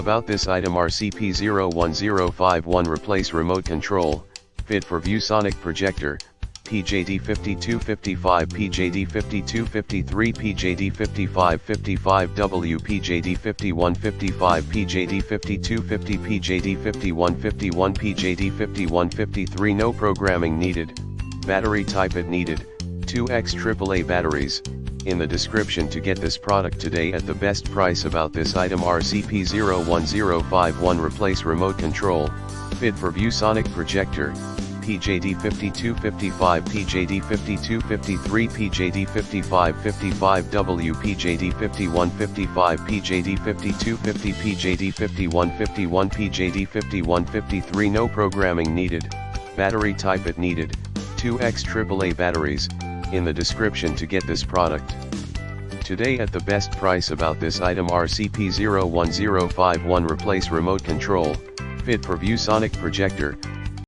About this item: RCP01051 replace remote control, fit for Viewsonic Projector PJD5255 PJD5253 PJD5555W PJD5155 PJD5250 PJD5151 PJD5153. No programming needed. Battery type it needed, 2x AAA batteries. In the description to get this product today at the best price. About this item: RCP01051 replace remote control, fit for Viewsonic Projector PJD5255 PJD5253 PJD5555W PJD5155 PJD5250 PJD5151 PJD5153. No programming needed. Battery type it needed, 2x AAA batteries. In the description to get this product today at the best price. About this item: RCP01051 replace remote control, fit for Viewsonic Projector